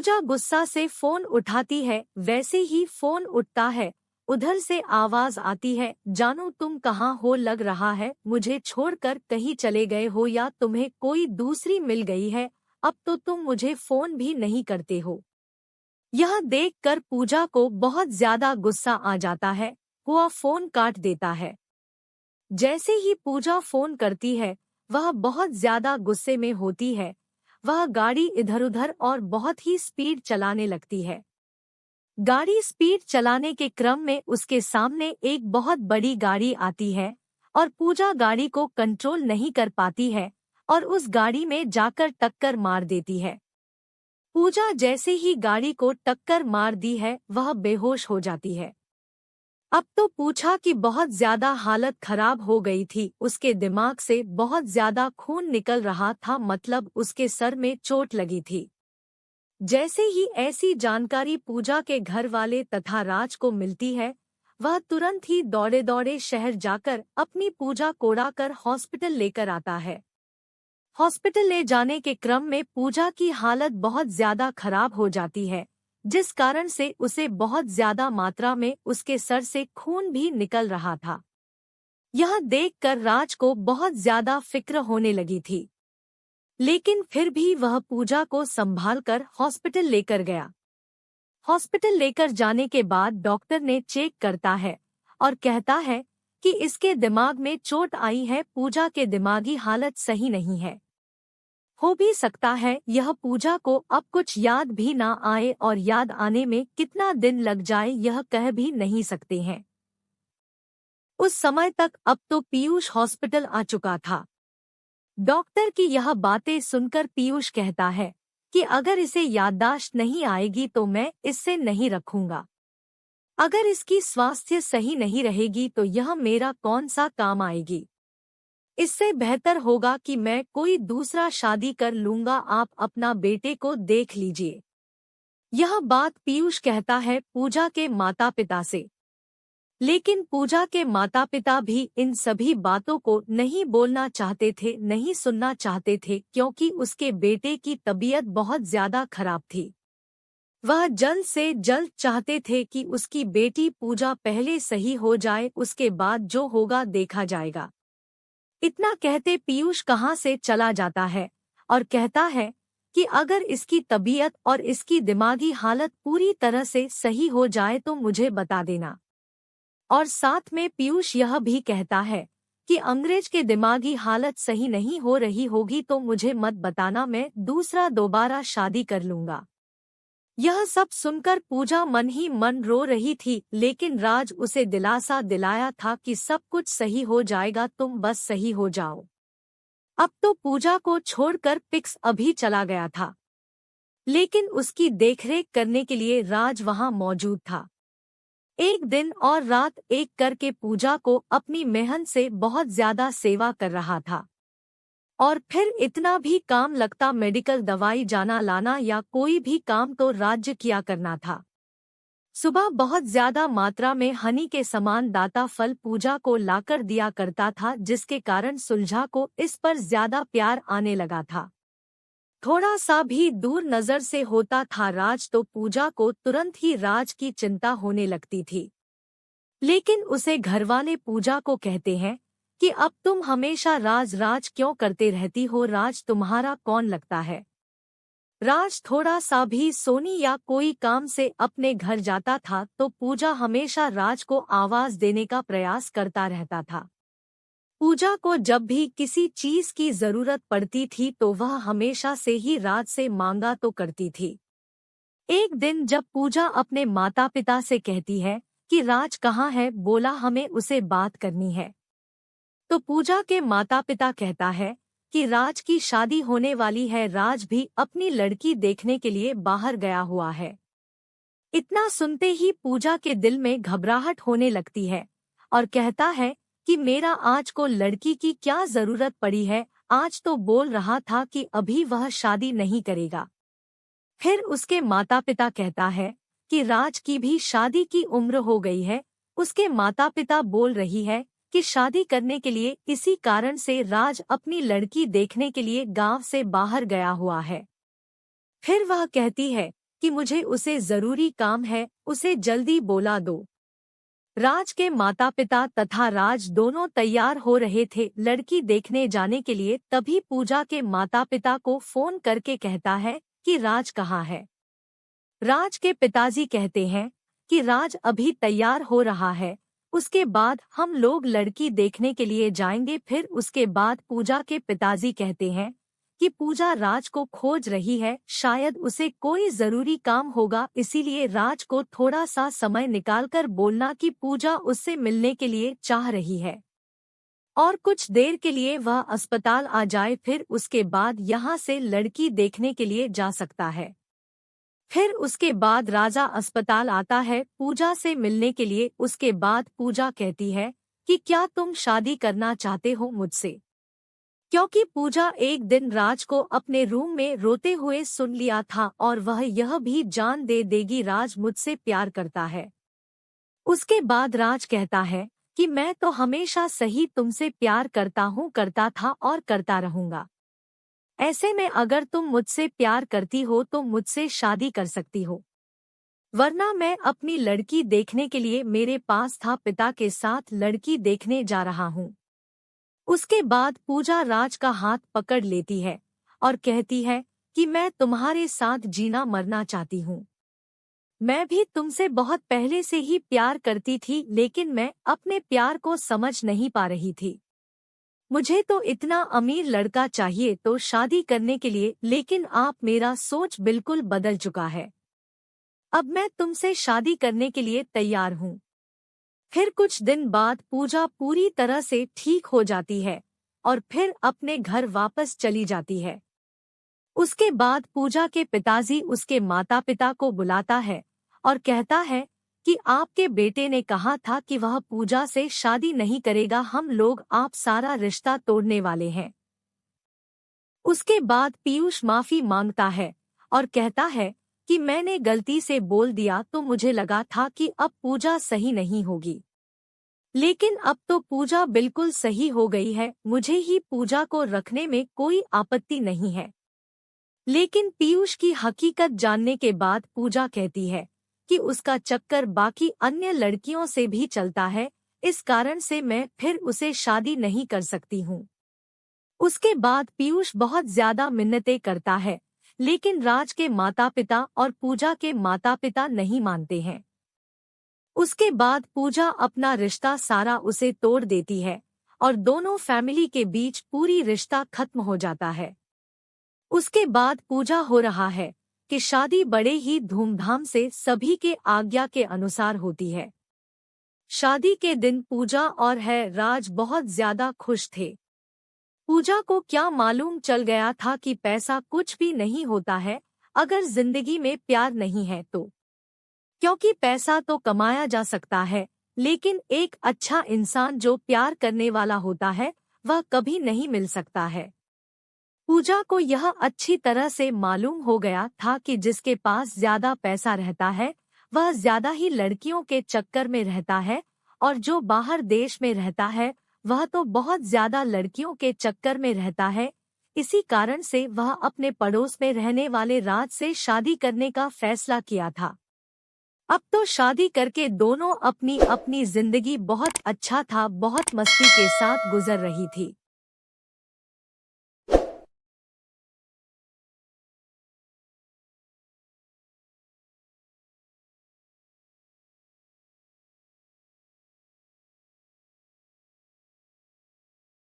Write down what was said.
पूजा गुस्सा से फोन उठाती है। वैसे ही फोन उठता है, उधर से आवाज आती है, जानू तुम कहाँ हो, लग रहा है मुझे छोड़कर कहीं चले गए हो या तुम्हें कोई दूसरी मिल गई है। अब तो तुम मुझे फोन भी नहीं करते हो। यह देखकर पूजा को बहुत ज्यादा गुस्सा आ जाता है। वह फोन काट देता है। जैसे ही पूजा फोन करती है, वह बहुत ज्यादा गुस्से में होती है। वह गाड़ी इधर-उधर और बहुत ही स्पीड चलाने लगती है। गाड़ी स्पीड चलाने के क्रम में उसके सामने एक बहुत बड़ी गाड़ी आती है और पूजा गाड़ी को कंट्रोल नहीं कर पाती है और उस गाड़ी में जाकर टक्कर मार देती है। पूजा जैसे ही गाड़ी को टक्कर मार दी है, वह बेहोश हो जाती है। अब तो पूछा कि बहुत ज्यादा हालत खराब हो गई थी, उसके दिमाग से बहुत ज्यादा खून निकल रहा था, मतलब उसके सर में चोट लगी थी। जैसे ही ऐसी जानकारी पूजा के घर वाले तथा राज को मिलती है, वह तुरंत ही दौड़े दौड़े शहर जाकर अपनी पूजा को उड़ाकर हॉस्पिटल लेकर आता है। हॉस्पिटल ले जाने के क्रम में पूजा की हालत बहुत ज्यादा खराब हो जाती है, जिस कारण से उसे बहुत ज्यादा मात्रा में उसके सर से खून भी निकल रहा था। यह देखकर राज को बहुत ज्यादा फिक्र होने लगी थी, लेकिन फिर भी वह पूजा को संभालकर हॉस्पिटल लेकर गया। हॉस्पिटल लेकर जाने के बाद डॉक्टर ने चेक करता है और कहता है कि इसके दिमाग में चोट आई है, पूजा के दिमागी हालत सही नहीं है। हो भी सकता है यह पूजा को अब कुछ याद भी ना आए और याद आने में कितना दिन लग जाए यह कह भी नहीं सकते हैं। उस समय तक अब तो पीयूष हॉस्पिटल आ चुका था। डॉक्टर की यह बातें सुनकर पीयूष कहता है कि अगर इसे याददाश्त नहीं आएगी तो मैं इससे नहीं रखूंगा। अगर इसकी स्वास्थ्य सही नहीं रहेगी तो यह मेरा कौन सा काम आएगी। इससे बेहतर होगा कि मैं कोई दूसरा शादी कर लूंगा, आप अपना बेटे को देख लीजिए। यह बात पीयूष कहता है पूजा के माता पिता से। लेकिन पूजा के माता पिता भी इन सभी बातों को नहीं बोलना चाहते थे, नहीं सुनना चाहते थे, क्योंकि उसके बेटे की तबीयत बहुत ज्यादा खराब थी। वह जल्द से जल्द चाहते थे कि उसकी बेटी पूजा पहले सही हो जाए, उसके बाद जो होगा देखा जाएगा। इतना कहते पीयूष कहाँ से चला जाता है और कहता है कि अगर इसकी तबीयत और इसकी दिमागी हालत पूरी तरह से सही हो जाए तो मुझे बता देना। और साथ में पीयूष यह भी कहता है कि अंग्रेज के दिमागी हालत सही नहीं हो रही होगी तो मुझे मत बताना, मैं दोबारा शादी कर लूंगा। यह सब सुनकर पूजा मन ही मन रो रही थी, लेकिन राज उसे दिलासा दिलाया था कि सब कुछ सही हो जाएगा, तुम बस सही हो जाओ। अब तो पूजा को छोड़कर पिक्स अभी चला गया था, लेकिन उसकी देखरेख करने के लिए राज वहां मौजूद था। एक दिन और रात एक करके पूजा को अपनी मेहनत से बहुत ज्यादा सेवा कर रहा था। और फिर इतना भी काम लगता, मेडिकल दवाई जाना लाना या कोई भी काम तो राज्य किया करना था। सुबह बहुत ज्यादा मात्रा में हनी के समान दाता फल पूजा को लाकर दिया करता था, जिसके कारण सुलझा को इस पर ज्यादा प्यार आने लगा था। थोड़ा सा भी दूर नजर से होता था राज तो पूजा को तुरंत ही राज की चिंता होने लगती थी। लेकिन उसे घरवाले पूजा को कहते हैं कि अब तुम हमेशा राज राज क्यों करते रहती हो, राज तुम्हारा कौन लगता है। राज थोड़ा सा भी सोनी या कोई काम से अपने घर जाता था तो पूजा हमेशा राज को आवाज देने का प्रयास करता रहता था। पूजा को जब भी किसी चीज की जरूरत पड़ती थी तो वह हमेशा से ही राज से मांगा तो करती थी। एक दिन जब पूजा अपने माता पिता से कहती है कि राज कहाँ है, बोला हमें उसे बात करनी है, तो पूजा के माता पिता कहता है कि राज की शादी होने वाली है, राज भी अपनी लड़की देखने के लिए बाहर गया हुआ है। इतना सुनते ही पूजा के दिल में घबराहट होने लगती है और कहता है कि मेरा आज को लड़की की क्या जरूरत पड़ी है, आज तो बोल रहा था कि अभी वह शादी नहीं करेगा। फिर उसके माता पिता कहता है कि राज की भी शादी की उम्र हो गई है, उसके माता पिता बोल रही है कि शादी करने के लिए, इसी कारण से राज अपनी लड़की देखने के लिए गांव से बाहर गया हुआ है। फिर वह कहती है कि मुझे उसे जरूरी काम है, उसे जल्दी बोला दो। राज के माता पिता तथा राज दोनों तैयार हो रहे थे लड़की देखने जाने के लिए, तभी पूजा के माता पिता को फोन करके कहता है कि राज कहाँ है। राज के पिताजी कहते हैं कि राज अभी तैयार हो रहा है, उसके बाद हम लोग लड़की देखने के लिए जाएंगे। फिर उसके बाद पूजा के पिताजी कहते हैं कि पूजा राज को खोज रही है, शायद उसे कोई जरूरी काम होगा, इसीलिए राज को थोड़ा सा समय निकालकर बोलना कि पूजा उससे मिलने के लिए चाह रही है और कुछ देर के लिए वह अस्पताल आ जाए, फिर उसके बाद यहाँ से लड़की देखने के लिए जा सकता है। फिर उसके बाद राजा अस्पताल आता है पूजा से मिलने के लिए। उसके बाद पूजा कहती है कि क्या तुम शादी करना चाहते हो मुझसे, क्योंकि पूजा एक दिन राज को अपने रूम में रोते हुए सुन लिया था और वह यह भी जान दे देगी राज मुझसे प्यार करता है। उसके बाद राज कहता है कि मैं तो हमेशा सही तुमसे प्यार करता हूँ, करता था और करता रहूंगा। ऐसे में अगर तुम मुझसे प्यार करती हो तो मुझसे शादी कर सकती हो, वरना मैं अपनी लड़की देखने के लिए मेरे पास था पिता के साथ लड़की देखने जा रहा हूँ। उसके बाद पूजा राज का हाथ पकड़ लेती है और कहती है कि मैं तुम्हारे साथ जीना मरना चाहती हूँ। मैं भी तुमसे बहुत पहले से ही प्यार करती थी, लेकिन मैं अपने प्यार को समझ नहीं पा रही थी। मुझे तो इतना अमीर लड़का चाहिए तो शादी करने के लिए, लेकिन आप मेरा सोच बिल्कुल बदल चुका है। अब मैं तुमसे शादी करने के लिए तैयार हूँ। फिर कुछ दिन बाद पूजा पूरी तरह से ठीक हो जाती है और फिर अपने घर वापस चली जाती है। उसके बाद पूजा के पिताजी उसके माता पिता को बुलाता है और कहता है कि आपके बेटे ने कहा था कि वह पूजा से शादी नहीं करेगा, हम लोग आप सारा रिश्ता तोड़ने वाले हैं। उसके बाद पीयूष माफी मांगता है और कहता है कि मैंने गलती से बोल दिया, तो मुझे लगा था कि अब पूजा सही नहीं होगी, लेकिन अब तो पूजा बिल्कुल सही हो गई है, मुझे ही पूजा को रखने में कोई आपत्ति नहीं है। लेकिन पीयूष की हकीकत जानने के बाद पूजा कहती है कि उसका चक्कर बाकी अन्य लड़कियों से भी चलता है, इस कारण से मैं फिर उसे शादी नहीं कर सकती हूँ। उसके बाद पीयूष बहुत ज्यादा मिन्नतें करता है, लेकिन राज के माता पिता और पूजा के माता पिता नहीं मानते हैं। उसके बाद पूजा अपना रिश्ता सारा उसे तोड़ देती है और दोनों फैमिली के बीच पूरी रिश्ता खत्म हो जाता है। उसके बाद पूजा हो रहा है कि शादी बड़े ही धूमधाम से सभी के आज्ञा के अनुसार होती है। शादी के दिन पूजा और है राज बहुत ज्यादा खुश थे। पूजा को क्या मालूम चल गया था कि पैसा कुछ भी नहीं होता है अगर जिंदगी में प्यार नहीं है तो, क्योंकि पैसा तो कमाया जा सकता है, लेकिन एक अच्छा इंसान जो प्यार करने वाला होता है वह कभी नहीं मिल सकता है। पूजा को यह अच्छी तरह से मालूम हो गया था कि जिसके पास ज्यादा पैसा रहता है वह ज्यादा ही लड़कियों के चक्कर में रहता है, और जो बाहर देश में रहता है वह तो बहुत ज्यादा लड़कियों के चक्कर में रहता है। इसी कारण से वह अपने पड़ोस में रहने वाले राज से शादी करने का फैसला किया था। अब तो शादी करके दोनों अपनी अपनी जिंदगी बहुत अच्छा था, बहुत मस्ती के साथ गुजर रही थी।